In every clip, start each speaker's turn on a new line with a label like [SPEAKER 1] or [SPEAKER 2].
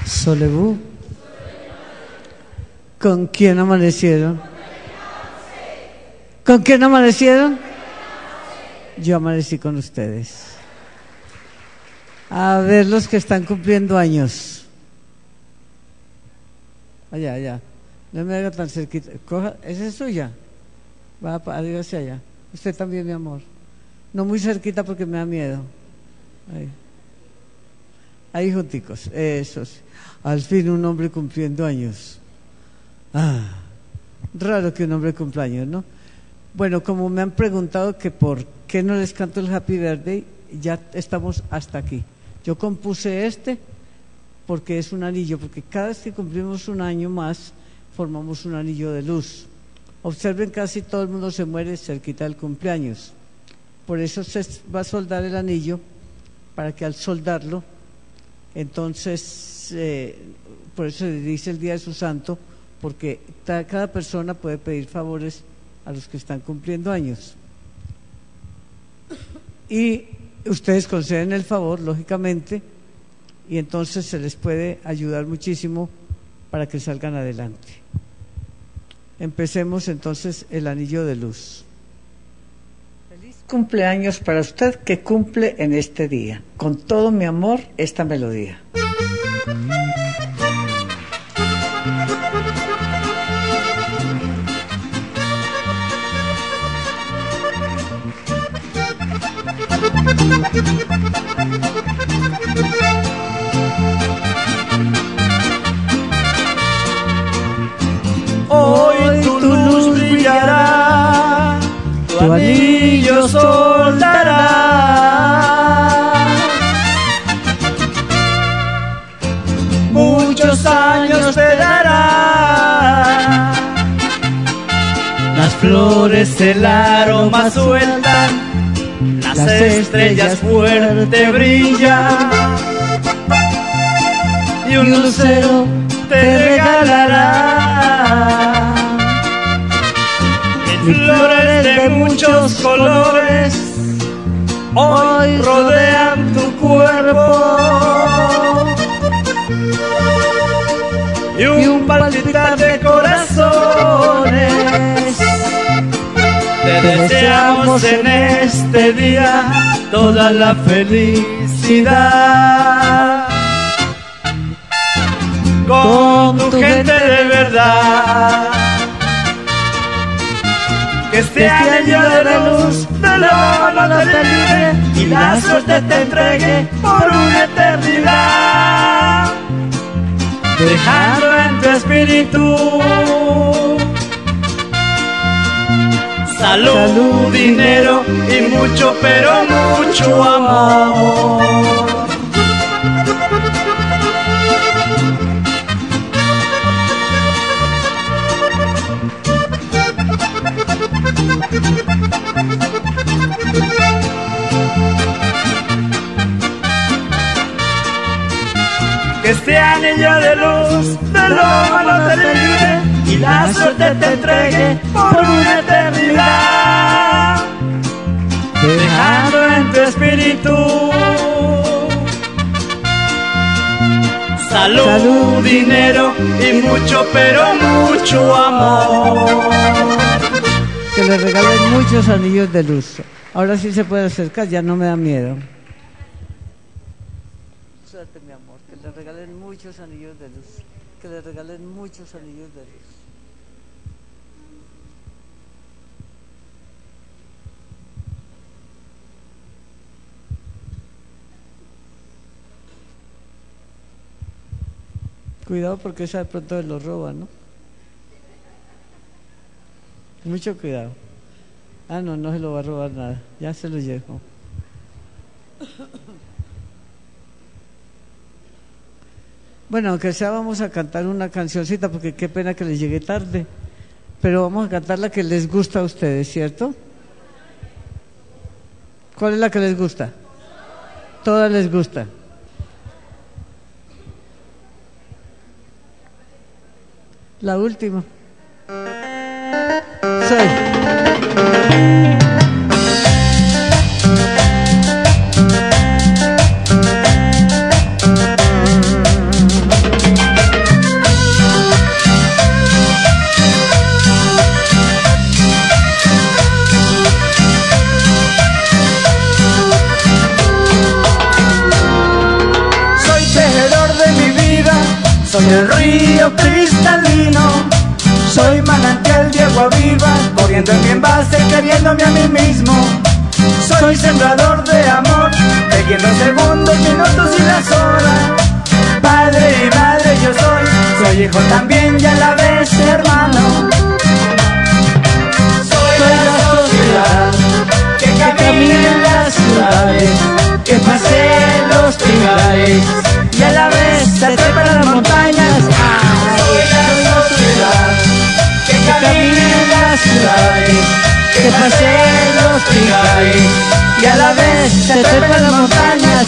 [SPEAKER 1] Solebú. ¿Con quién amanecieron? ¿Con quién amanecieron? Yo amanecí con ustedes. A ver los que están cumpliendo años. Allá, allá. No me haga tan cerquita. Coja, esa es suya. Va arriba hacia allá. Usted también, mi amor. No muy cerquita porque me da miedo. Ahí junticos. Eso sí. Al fin un hombre cumpliendo años. Raro que un hombre cumpla años, ¿no? Bueno, como me han preguntado que por qué no les canto el Happy Birthday, ya estamos hasta aquí. Yo compuse porque es un anillo, porque cada vez que cumplimos un año más, formamos un anillo de luz. Observen, casi todo el mundo se muere cerquita del cumpleaños. Por eso se va a soldar el anillo, para que al soldarlo, entonces, por eso se dice el día de su santo, porque cada persona puede pedir favores a los que están cumpliendo años. Y ustedes conceden el favor, lógicamente, y entonces se les puede ayudar muchísimo para que salgan adelante. Empecemos entonces el anillo de luz. Feliz cumpleaños para usted que cumple en este día. Con todo mi amor, esta melodía.
[SPEAKER 2] Hoy tu luz brillará, tu anillo soldará. Muchos años te dará. Las flores el aroma sueltan, las estrellas fuerte brillan y un lucero te regalará en flores de muchos colores. Hoy rodean tu cuerpo y un palpitar de corazones. Te deseamos en este día toda la felicidad. Con tu gente de verdad, que este anillo de luz de la mano te libre y la suerte te entregue por una eternidad, dejando en tu espíritu salud, dinero y mucho, pero mucho amor. Que este anillo de luz de lo malo te libre y la suerte te entregue por una eternidad, dejando en tu espíritu salud, dinero y mucho, pero mucho amor.
[SPEAKER 1] Que le regalen muchos anillos de luz. Ahora sí se puede acercar, ya no me da miedo. Suerte, mi amor, que le regalen muchos anillos de luz. Que le regalen muchos anillos de luz. Cuidado porque esa de pronto lo roban, ¿no? Mucho cuidado. No, no se lo va a robar nada. Ya se lo llevo. Bueno, aunque sea vamos a cantar una cancioncita porque qué pena que les llegue tarde. Pero vamos a cantar la que les gusta a ustedes, ¿cierto? ¿Cuál es la que les gusta? Todas les gusta. La última. Soy.
[SPEAKER 2] Soy el río cristalino, soy manantial de agua viva, corriendo en mi envase, queriéndome a mí mismo. Soy sembrador de amor, tejiendo segundos, minutos y las horas. Padre y madre yo soy hijo también y a la vez hermano. Soy la sociedad que camina en las ciudades, que pasea en los trigales y a la vez se trepa en las montañas. Soy la sociedad que camina en las ciudades, que pasea en los trigales y a la vez se trepa en las montañas.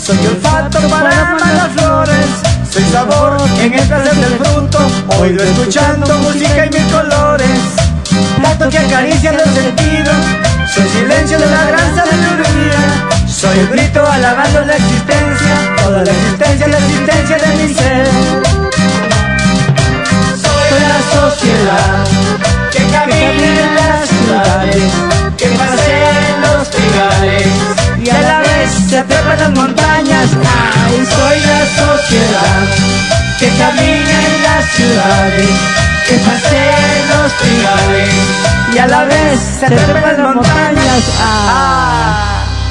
[SPEAKER 2] Soy olfato para amar las flores, soy sabor en el placer del fruto, oído escuchando música y mil colores, plato que acaricia los sentidos, soy silencio de la gran sabiduría, soy el grito alabando la existencia, toda la existencia de mi ser. Soy la sociedad que camina en las ciudades, que pasea en los trigales y a la vez se trepa en las montañas. Ay, soy la sociedad que camina en las ciudades, que pasea en los trigales y a la vez se trepa en las montañas.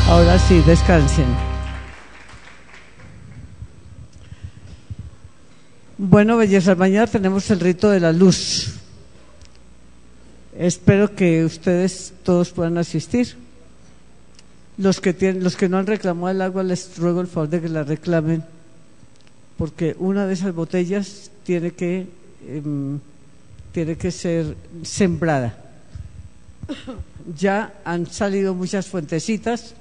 [SPEAKER 1] Ahora sí, descansen. Bueno, bellezas, mañana tenemos el rito de la luz. Espero que ustedes todos puedan asistir. Los que no han reclamado el agua, les ruego el favor de que la reclamen, porque una de esas botellas tiene que ser sembrada. Ya han salido muchas fuentecitas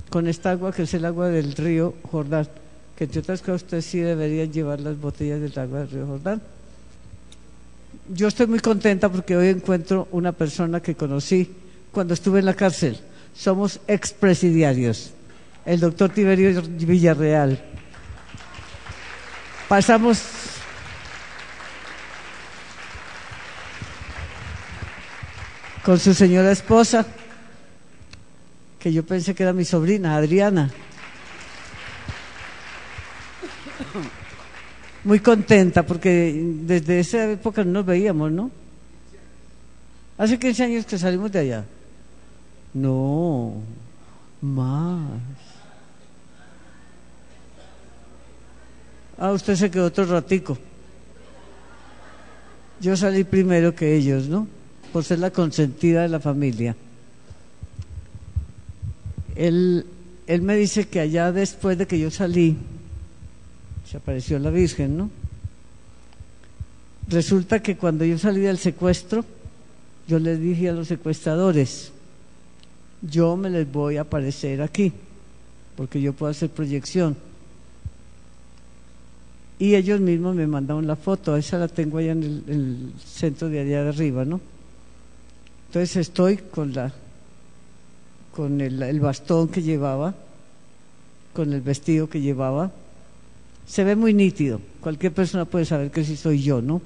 [SPEAKER 1] con esta agua, que es el agua del río Jordán, que entre otras cosas ustedes sí deberían llevar las botellas del agua del río Jordán. Yo estoy muy contenta porque hoy encuentro una persona que conocí cuando estuve en la cárcel. Somos expresidiarios, el doctor Tiberio Villarreal. Pasamos con su señora esposa, que yo pensé que era mi sobrina, Adriana. Muy contenta porque desde esa época no nos veíamos, ¿no? Hace 15 años que salimos de allá. No, más. Usted se quedó otro ratico. Yo salí primero que ellos, ¿no? Por ser la consentida de la familia. Él me dice que allá después de que yo salí, se apareció la Virgen, ¿no? Resulta que cuando yo salí del secuestro, yo les dije a los secuestradores: yo me les voy a aparecer aquí, porque yo puedo hacer proyección. Y ellos mismos me mandaron la foto, esa la tengo allá en el centro de allá de arriba, ¿no? Entonces estoy con el bastón que llevaba, con el vestido que llevaba. Se ve muy nítido, cualquier persona puede saber que sí soy yo, ¿no?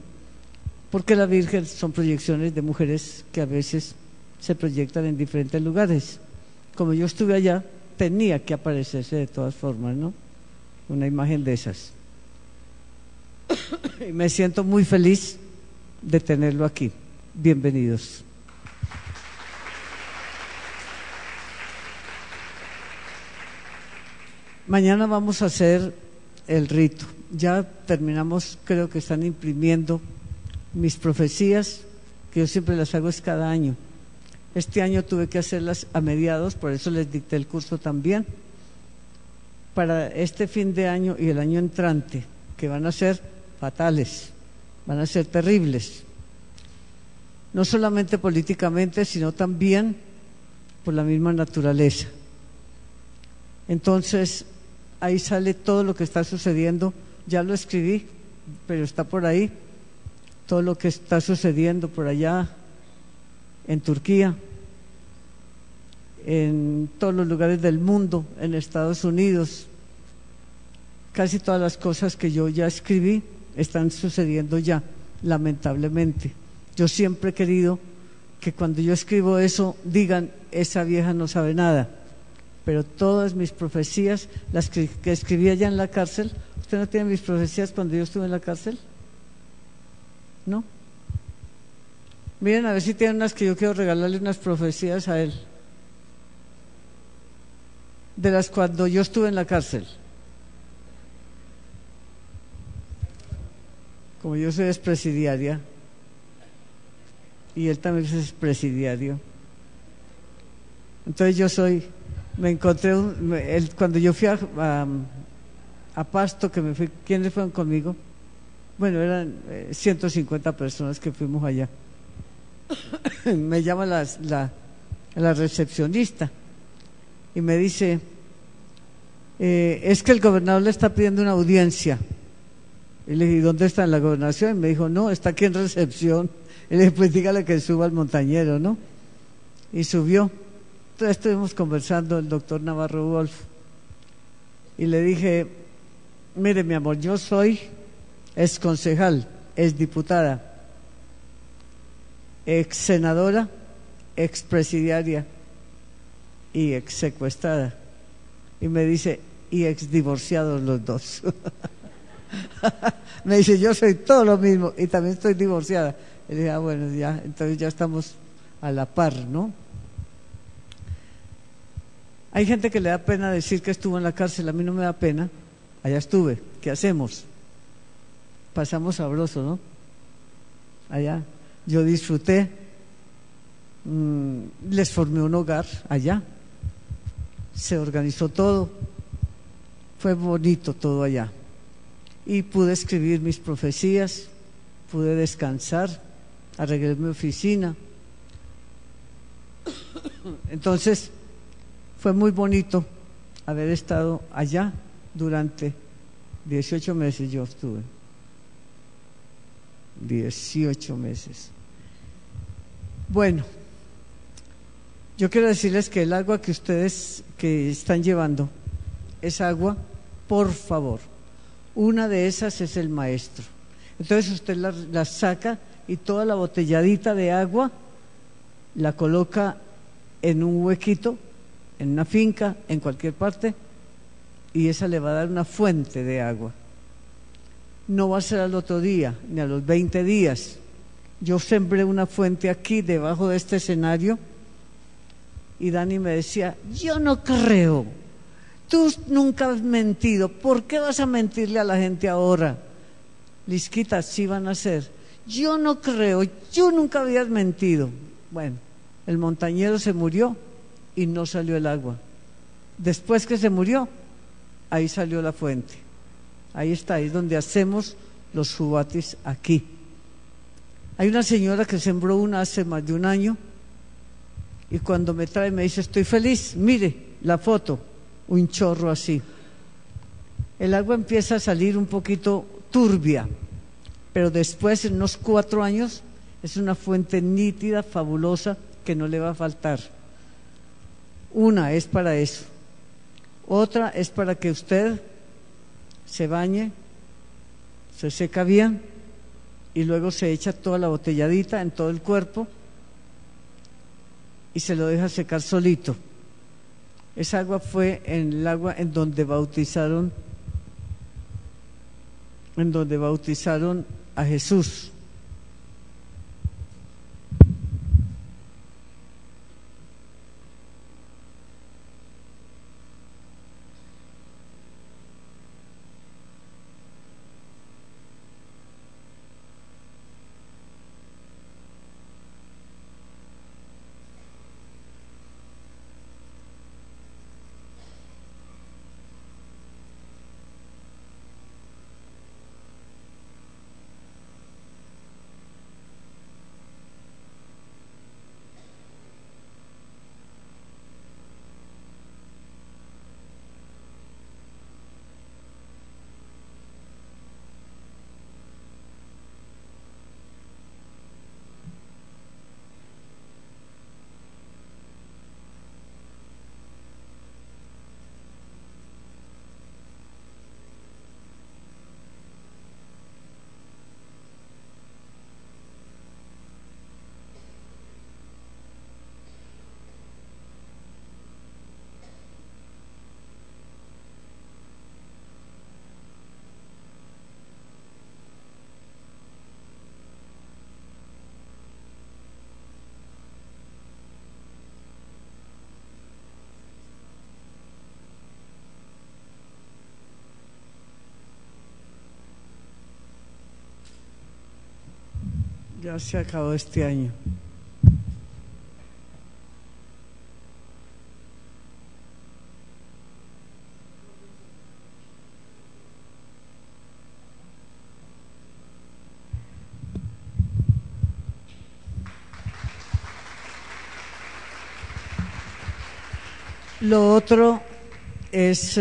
[SPEAKER 1] Porque la Virgen son proyecciones de mujeres que a veces se proyectan en diferentes lugares. Como yo estuve allá, tenía que aparecerse de todas formas, ¿no? Una imagen de esas. Y me siento muy feliz de tenerlo aquí. Bienvenidos. Mañana vamos a hacer el rito. Ya terminamos, creo que están imprimiendo mis profecías, que yo siempre las hago es cada año. Este año tuve que hacerlas a mediados, por eso les dicté el curso también. Para este fin de año y el año entrante, que van a ser fatales, van a ser terribles, no solamente políticamente, sino también por la misma naturaleza. Entonces, ahí sale todo lo que está sucediendo. Ya lo escribí, pero está por ahí. Todo lo que está sucediendo por allá en Turquía, en todos los lugares del mundo, en Estados Unidos. Casi todas las cosas que yo ya escribí están sucediendo ya, lamentablemente. Yo siempre he querido que cuando yo escribo eso digan, esa vieja no sabe nada. Pero todas mis profecías, las que escribí allá en la cárcel, ¿usted no tiene mis profecías cuando yo estuve en la cárcel? ¿No? Miren a ver si tienen unas que yo quiero regalarle unas profecías a él. De las cuando yo estuve en la cárcel. Como yo soy expresidiaria y él también es expresidiario. Entonces yo soy, me encontré, cuando yo fui a Pasto, que me fui, ¿quiénes fueron conmigo? Bueno, eran 150 personas que fuimos allá. Me llama la recepcionista y me dice, es que el gobernador le está pidiendo una audiencia. Y le dije, ¿dónde está en la gobernación? Y me dijo, no, está aquí en recepción. Y le dije, pues dígale que suba al montañero, ¿no? Y subió. Entonces estuvimos conversando el doctor Navarro Wolf. Y le dije, mire mi amor, yo soy ex concejal, ex diputada, ex senadora, ex presidiaria y ex secuestrada. Y me dice, y ex divorciados los dos. Me dice, yo soy todo lo mismo y también estoy divorciada. Y le dije, bueno, ya, entonces ya estamos a la par, ¿no? Hay gente que le da pena decir que estuvo en la cárcel. A mí no me da pena. Allá estuve. ¿Qué hacemos? Pasamos sabroso, ¿no? Allá. Yo disfruté. Les formé un hogar allá. Se organizó todo. Fue bonito todo allá. Y pude escribir mis profecías, pude descansar, arreglé mi oficina. Entonces, fue muy bonito haber estado allá durante 18 meses. Yo estuve 18 meses. Bueno, yo quiero decirles que el agua que ustedes que están llevando es agua, por favor. Una de esas es el maestro. Entonces usted la saca y toda la botelladita de agua la coloca en un huequito, en una finca, en cualquier parte, y esa le va a dar una fuente de agua. No va a ser al otro día, ni a los 20 días. Yo sembré una fuente aquí, debajo de este escenario, y Dani me decía, yo no creo. Tú nunca has mentido, ¿por qué vas a mentirle a la gente ahora? Lisquita, sí van a ser. Yo no creo, yo nunca habías mentido. Bueno, el montañero se murió y no salió el agua. Después que se murió, ahí salió la fuente. Ahí está, ahí es donde hacemos los jubatis aquí. Hay una señora que sembró una hace más de un año y cuando me trae me dice, estoy feliz, mire la foto. Un chorro así. El agua empieza a salir un poquito turbia, pero después, en unos 4 años, es una fuente nítida, fabulosa, que no le va a faltar. Una es para eso. Otra es para que usted se bañe, se seca bien y luego se echa toda la botelladita en todo el cuerpo y se lo deja secar solito. Esa agua fue en el agua en donde bautizaron a Jesús. Ya se acabó este año. Lo otro es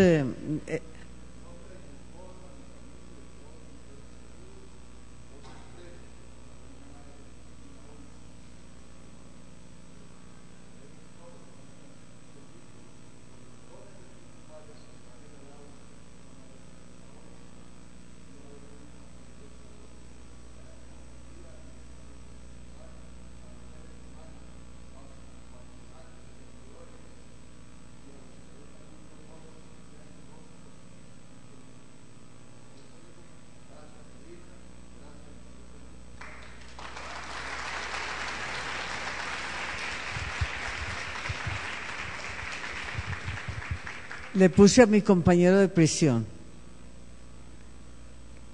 [SPEAKER 1] le puse a mi compañero de prisión.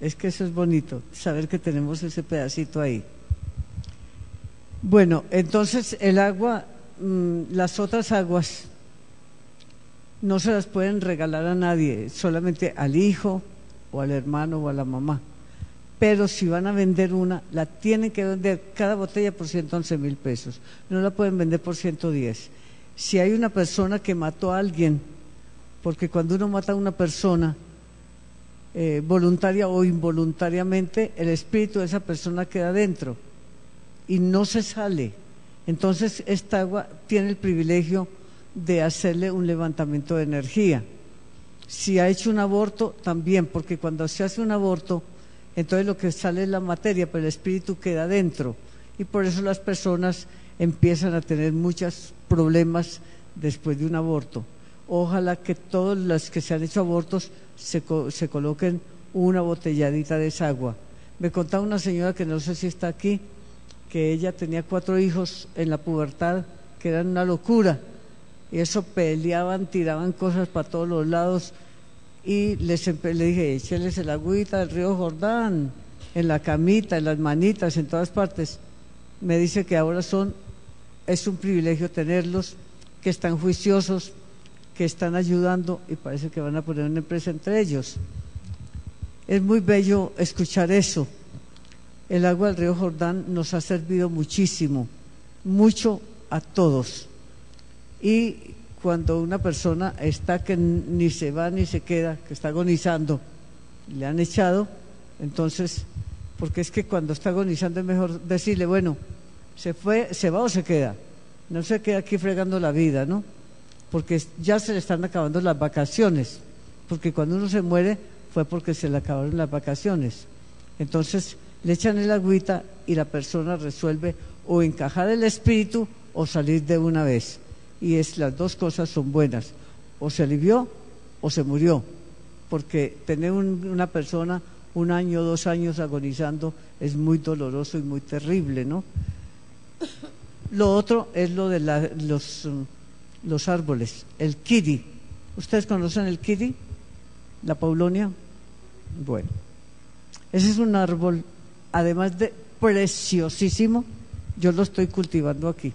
[SPEAKER 1] Es que eso es bonito, saber que tenemos ese pedacito ahí. Bueno, entonces el agua, las otras aguas no se las pueden regalar a nadie, solamente al hijo o al hermano o a la mamá. Pero si van a vender una, la tienen que vender cada botella por 111.000 pesos. No la pueden vender por 110. Si hay una persona que mató a alguien, porque cuando uno mata a una persona, voluntaria o involuntariamente, el espíritu de esa persona queda dentro y no se sale. Entonces esta agua tiene el privilegio de hacerle un levantamiento de energía. Si ha hecho un aborto, también, porque cuando se hace un aborto, entonces lo que sale es la materia, pero el espíritu queda dentro, y por eso las personas empiezan a tener muchos problemas después de un aborto. Ojalá que todos los que se han hecho abortos se coloquen una botelladita de esa agua. Me contaba una señora que no sé si está aquí, que ella tenía 4 hijos en la pubertad, que eran una locura, y eso peleaban, tiraban cosas para todos los lados, y le dije, écheles el agüita del río Jordán, en la camita, en las manitas, en todas partes. Me dice que ahora es un privilegio tenerlos, que están juiciosos, que están ayudando, y parece que van a poner una empresa entre ellos. Es muy bello escuchar eso. El agua del río Jordán nos ha servido muchísimo, mucho a todos. Y cuando una persona está que ni se va ni se queda, que está agonizando, le han echado, entonces, porque es que cuando está agonizando es mejor decirle, bueno, se va o se queda, no se queda aquí fregando la vida, ¿no? Porque ya se le están acabando las vacaciones, porque cuando uno se muere fue porque se le acabaron las vacaciones. Entonces le echan el agüita y la persona resuelve o encajar el espíritu o salir de una vez, y las dos cosas son buenas, o se alivió o se murió, porque tener una persona 1 año, 2 años agonizando es muy doloroso y muy terrible, ¿no? Lo otro es lo de los árboles, el kiri. ¿Ustedes conocen el kiri? ¿La paulonia? Bueno, ese es un árbol, además de preciosísimo. Yo lo estoy cultivando aquí,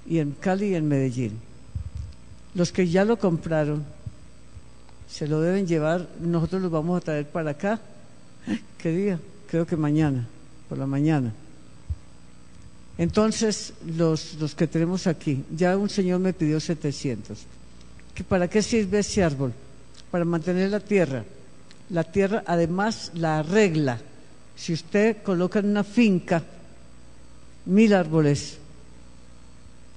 [SPEAKER 1] y en Cali y en Medellín. Los que ya lo compraron se lo deben llevar, nosotros los vamos a traer para acá. ¿Qué día? Creo que mañana, por la mañana. Entonces, los que tenemos aquí, ya un señor me pidió 700. ¿Para qué sirve ese árbol? Para mantener la tierra. La tierra además la arregla. Si usted coloca en una finca 1000 árboles,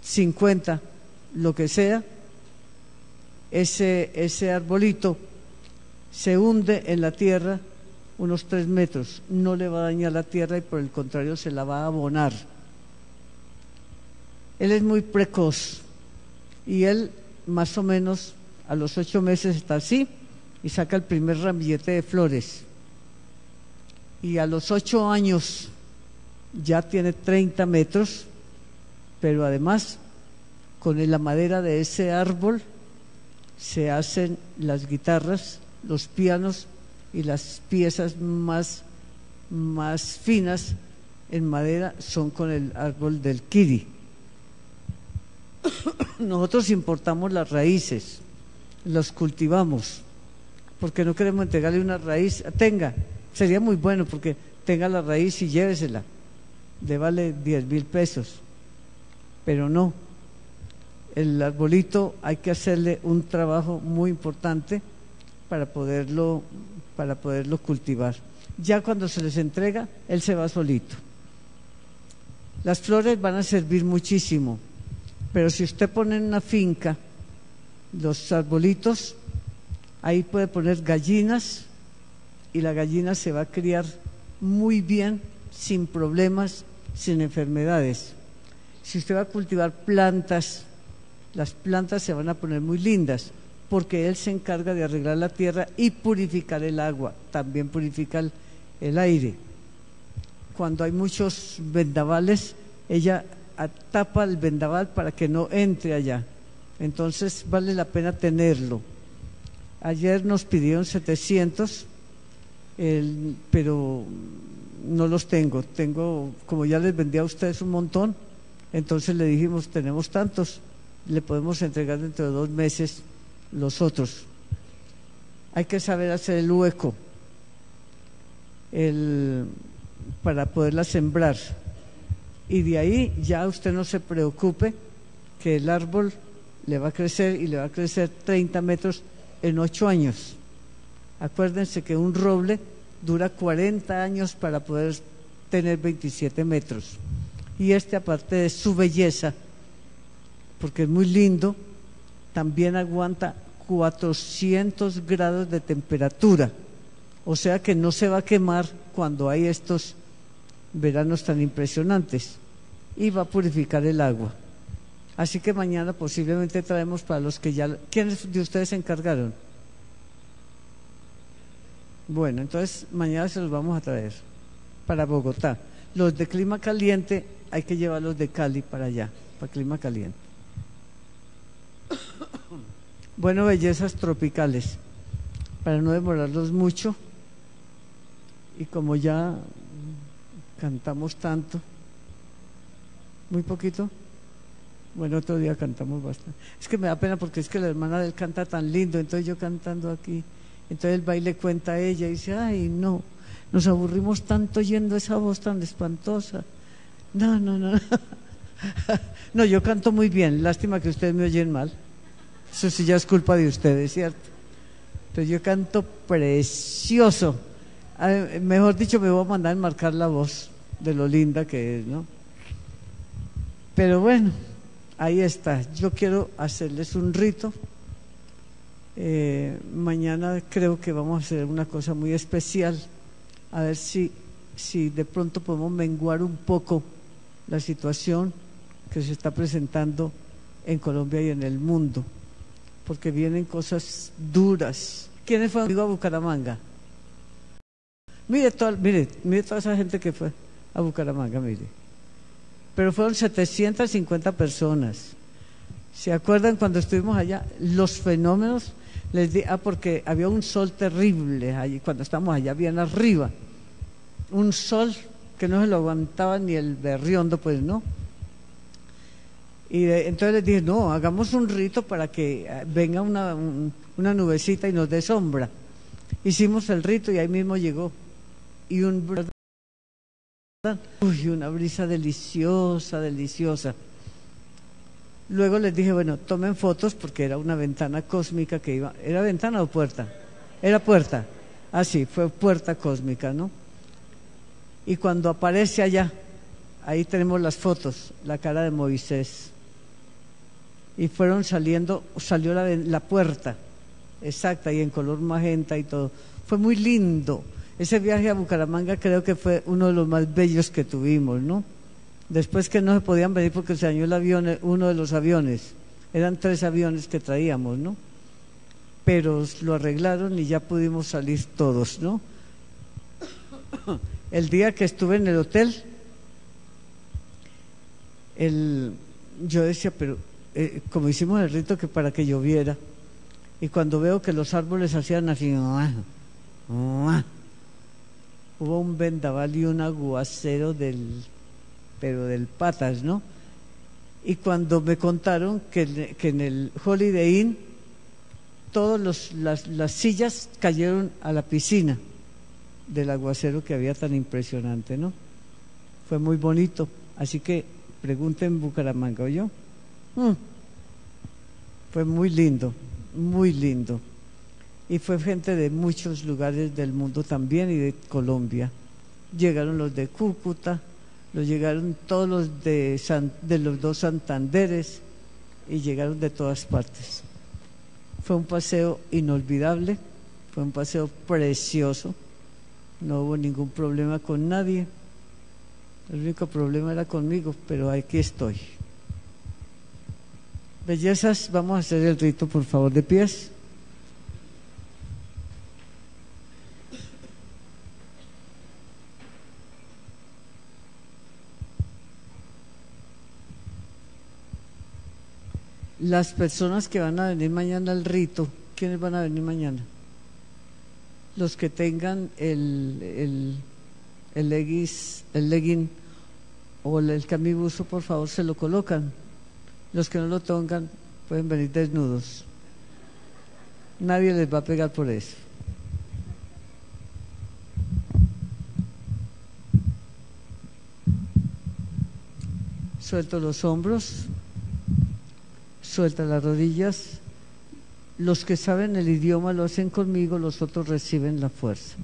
[SPEAKER 1] 50, lo que sea, ese arbolito se hunde en la tierra unos 3 metros, no le va a dañar la tierra y por el contrario se la va a abonar. Él es muy precoz y él más o menos a los 8 meses está así y saca el primer ramillete de flores, y a los 8 años ya tiene 30 metros, pero además con la madera de ese árbol se hacen las guitarras, los pianos y las piezas más finas en madera son con el árbol del kiri. Nosotros importamos las raíces, los cultivamos, porque no queremos entregarle una raíz. Tenga, sería muy bueno porque tenga la raíz y llévesela, le vale 10.000 pesos, pero no. El arbolito hay que hacerle un trabajo muy importante para poderlo cultivar. Ya cuando se les entrega, él se va solito. Las flores van a servir muchísimo, pero si usted pone en una finca los arbolitos, ahí puede poner gallinas y la gallina se va a criar muy bien, sin problemas, sin enfermedades. Si usted va a cultivar plantas, las plantas se van a poner muy lindas, porque él se encarga de arreglar la tierra y purificar el agua, también purifica el aire. Cuando hay muchos vendavales, ella tapa el vendaval para que no entre allá, entonces vale la pena tenerlo. Ayer nos pidieron 700, pero no los tengo, como ya les vendí a ustedes un montón, entonces le dijimos, tenemos tantos, le podemos entregar dentro de 2 meses los otros. Hay que saber hacer el hueco para poderla sembrar, y de ahí ya usted no se preocupe que el árbol le va a crecer, y le va a crecer 30 metros en 8 años. Acuérdense que un roble dura 40 años para poder tener 27 metros. Y aparte de su belleza, porque es muy lindo, también aguanta 400 grados de temperatura, o sea que no se va a quemar cuando hay estos veranos tan impresionantes, y va a purificar el agua. Así que mañana posiblemente traemos para los que ya... ¿Quiénes de ustedes se encargaron? Bueno, entonces mañana se los vamos a traer para Bogotá. Los de clima caliente hay que llevarlos de Cali para allá, para clima caliente. Bueno, bellezas tropicales, para no demorarlos mucho, y como ya cantamos tanto, muy poquito, bueno, otro día cantamos bastante. Es que me da pena porque es que la hermana de él canta tan lindo, entonces yo cantando aquí, entonces él va y le cuenta a ella y dice, ay no, nos aburrimos tanto oyendo esa voz tan espantosa. No. No, yo canto muy bien, lástima que ustedes me oyen mal. Eso sí ya es culpa de ustedes, ¿cierto? Entonces yo canto precioso. Mejor dicho, me voy a mandar a enmarcar la voz de lo linda que es, ¿no? Pero bueno, ahí está. Yo quiero hacerles un rito. Mañana creo que vamos a hacer una cosa muy especial. A ver si de pronto podemos menguar un poco la situación que se está presentando en Colombia y en el mundo, porque vienen cosas duras. ¿Quiénes fueron a Bucaramanga? Mire toda esa gente que fue a Bucaramanga, mire. Pero fueron 750 personas. ¿Se acuerdan cuando estuvimos allá? Los fenómenos, porque había un sol terrible allí, cuando estábamos allá bien arriba. Un sol que no se lo aguantaba ni el berriondo, pues no. Y entonces les dije, no, hagamos un rito para que venga una nubecita y nos dé sombra. Hicimos el rito y ahí mismo llegó. Y una brisa deliciosa, deliciosa. Luego les dije, bueno, tomen fotos porque era una ventana cósmica que iba. ¿Era ventana o puerta? Era puerta. Ah, sí, fue puerta cósmica, ¿no? Y cuando aparece allá, ahí tenemos las fotos, la cara de Moisés. Y salió la puerta exacta y en color magenta y todo. Fue muy lindo. Ese viaje a Bucaramanga creo que fue uno de los más bellos que tuvimos, ¿no? Después que no se podían venir porque se dañó uno de los aviones. Eran 3 aviones que traíamos, ¿no? Pero lo arreglaron y ya pudimos salir todos, ¿no? El día que estuve en el hotel, yo decía, pero como hicimos el rito que para que lloviera, y cuando veo que los árboles hacían así, hubo un vendaval y un aguacero pero del patas, ¿no? Y cuando me contaron que en el Holiday Inn todas las sillas cayeron a la piscina del aguacero que había tan impresionante, ¿no? Fue muy bonito, así que pregunten en Bucaramanga, ¿oyó? Fue muy lindo, muy lindo. Y fue gente de muchos lugares del mundo también y de Colombia. Llegaron los de Cúcuta, llegaron todos los de los dos Santanderes y llegaron de todas partes. Fue un paseo inolvidable, fue un paseo precioso, no hubo ningún problema con nadie. El único problema era conmigo, pero aquí estoy. Bellezas, vamos a hacer el rito, por favor, de pies. Las personas que van a venir mañana al rito, ¿quiénes van a venir mañana? Los que tengan el legging o el camibuso, por favor, se lo colocan. Los que no lo tengan pueden venir desnudos. Nadie les va a pegar por eso. Suelto los hombros. Suelta las rodillas. Los que saben el idioma lo hacen conmigo, los otros reciben la fuerza.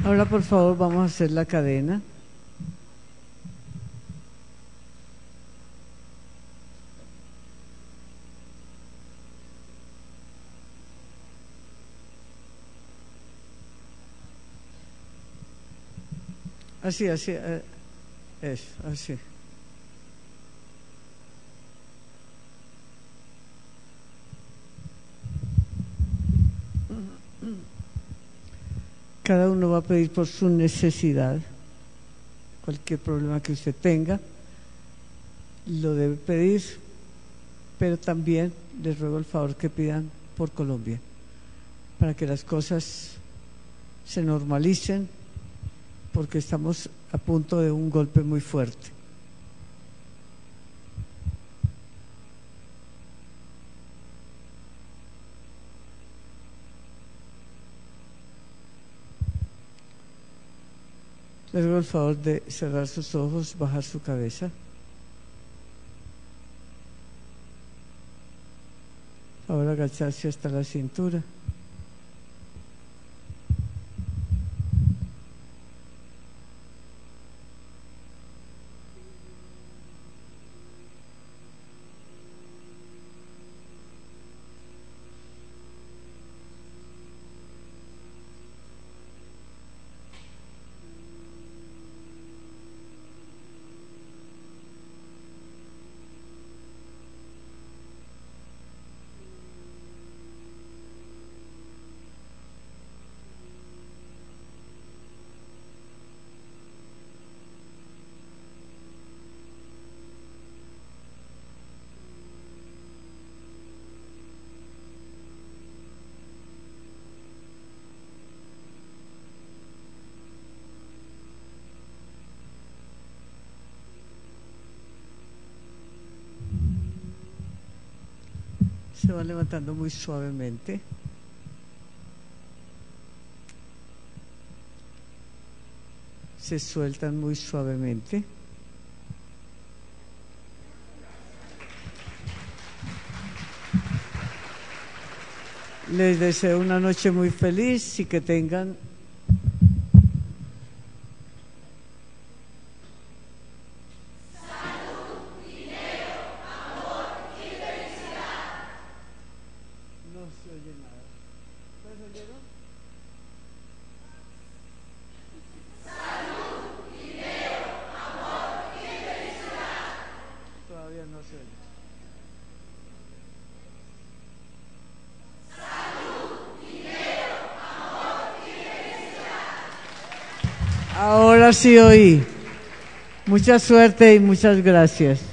[SPEAKER 1] Ahora, por favor, vamos a hacer la cadena. Así, así, eso, así. Cada uno va a pedir por su necesidad, cualquier problema que usted tenga, lo debe pedir, pero también les ruego el favor que pidan por Colombia, para que las cosas se normalicen, porque estamos a punto de un golpe muy fuerte. Les ruego el favor de cerrar sus ojos, bajar su cabeza. Ahora agacharse hasta la cintura. Se van levantando muy suavemente. Se sueltan muy suavemente. Les deseo una noche muy feliz y que tengan Ahora sí oí. Mucha suerte y muchas gracias.